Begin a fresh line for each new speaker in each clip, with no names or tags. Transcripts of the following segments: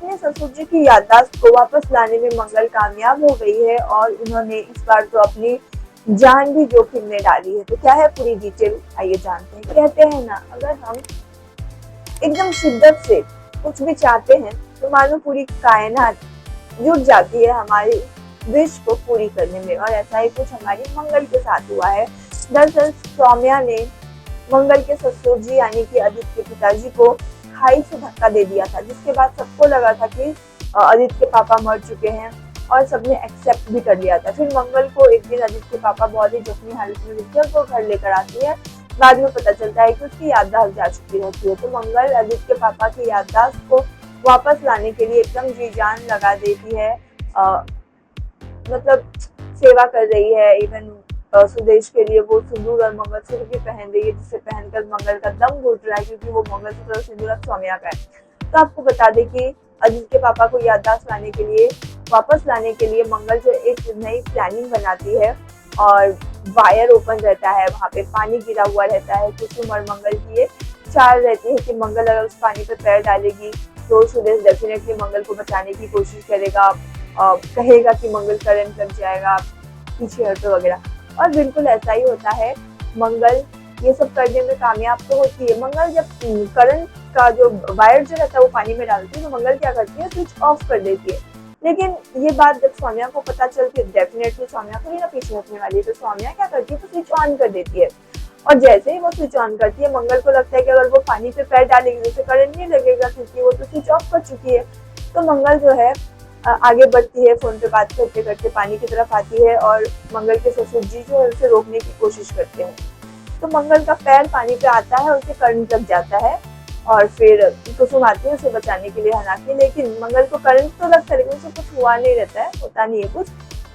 अपने ससुर जी की याददाश्त को वापस लाने में मंगल कामयाब हो गई है और उन्होंने इस बार तो अपनी जान भी जोखिम में डाली है। तो क्या है पूरी डिटेल, आइए जानते हैं। कहते हैं ना, अगर हम एकदम शिद्दत से कुछ भी चाहते हैं तो मानो पूरी कायनात जुट जाती है हमारी विश को पूरी करने में, और ऐसा ही कुछ हमारी मंगल के साथ हुआ है। दरअसल सौम्या ने मंगल के ससुर जी यानी कि अदिति के पिताजी को खाई से धक्का दे दिया था, जिसके बाद सबको लगा था कि अदिति के पापा मर चुके हैं और सबने एक्सेप्ट भी कर लिया था। फिर मंगल को एक दिन अदिति के पापा बहुत ही जख्मी हालत में दिखते हैं, तो घर लेकर आती है। बाद में पता चलता है कि उसकी याददाश्त जा चुकी रहती है। तो मंगल अदिति के पापा की याददाश्त को वापस लाने के लिए एकदम जी जान लगा देती है, मतलब सेवा कर रही है। इवन सुदेश के लिए वो सिंदूर और मंगलसूत्र भी पहन रही है, जिसे पहनकर मंगल का दम घुट रहा है, क्योंकि वो मंगलसूत्र और सिंदूर अब सौम्या का है। तो आपको बता दें कि अदिति के पापा को याददाश्त लाने के लिए, वापस लाने के लिए मंगल जो एक नई प्लानिंग बनाती है, और वायर ओपन रहता है, वहाँ पे पानी गिरा हुआ रहता है। कुसुम और मंगल की ये चाल रहती है कि मंगल अगर उस पानी पे पैर डालेगी तो सुदेश डेफिनेटली मंगल को बचाने की कोशिश करेगा, कहेगा कि मंगल करंट लग जाएगा, पीछे हटो वगैरह। और बिल्कुल ऐसा ही होता है। मंगल ये सब करने में कामयाब तो होती है। मंगल जब करंट का जो वायर जो रहता है वो पानी में डालती है, तो मंगल क्या करती है, स्विच ऑफ कर देती है। लेकिन ये बात जब सौम्या को पता चलती है, डेफिनेटली सौम्या को ही ना पीछे हटने वाली है, तो सौम्या क्या करती है, तो स्विच ऑन कर देती है। और जैसे ही वो स्विच ऑन करती है, मंगल को लगता है कि अगर वो पानी पे पैर डालेगी तो उसे करंट नहीं लगेगा, क्योंकि वो तो स्विच ऑफ कर चुकी है। तो मंगल जो है आगे बढ़ती है, फोन पे बात करते करते पानी की तरफ आती है, और मंगल के ससुर जी जो है उसे रोकने की कोशिश करते हैं। तो मंगल का पैर पानी पे आता है और उसे करंट लग जाता है, और फिर कुसुम आती है उसे बचाने के लिए हालांकि, लेकिन मंगल को करंट तो लगता है लेकिन उसे कुछ हुआ नहीं रहता है, होता नहीं है कुछ।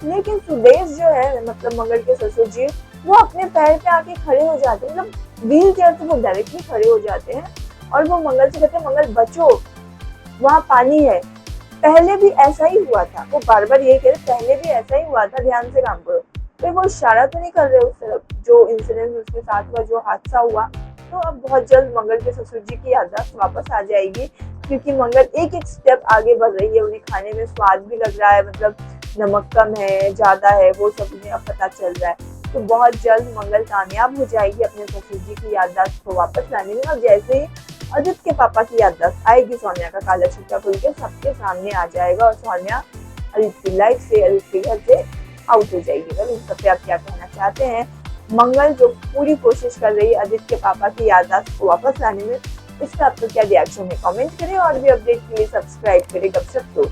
लेकिन सुदेश जो है, मतलब मंगल के ससुर जी, वो अपने पैर पे आके खड़े हो जाते हैं, मतलब व्हील चेयर से वो डायरेक्टली खड़े हो जाते हैं, और वो मंगल से कहते हैं, मंगल बचो, वहाँ पानी है। पहले भी ऐसा ही हुआ था, वो बार बार यही कह रहे, पहले भी ऐसा ही हुआ था, ध्यान से काम करो। तो वो इशारा तो नहीं कर रहे उस तरफ, जो इंसिडेंट उसके साथ हुआ, जो हादसा हुआ। तो अब बहुत जल्द मंगल के ससुर जी की याददाश्त वापस आ जाएगी, क्योंकि मंगल एक एक स्टेप आगे बढ़ रही है। उन्हें खाने में स्वाद भी लग रहा है, मतलब नमक कम है, ज्यादा है, वो सब उन्हें अब पता चल रहा है। तो बहुत जल्द मंगल कामयाब हो जाएगी अपने ससुर जी की याददाश्त को वापस लाने में। और जैसे ही अदिति के पापा की याददाश्त आएगी, सौम्या का काला छिट्टा खुल के सबके सामने आ जाएगा, और सौम्या अदिति की लाइफ से, अदिति के घर से आउट हो जाएगी। तो इस सब पे आप क्या कहना चाहते हैं? मंगल जो पूरी कोशिश कर रही है अदिति के पापा की याददाश्त को वापस लाने में, इसका आपका क्या रिएक्शन है? कमेंट करें, और भी अपडेट के लिए सब्सक्राइब करें गपशप शो।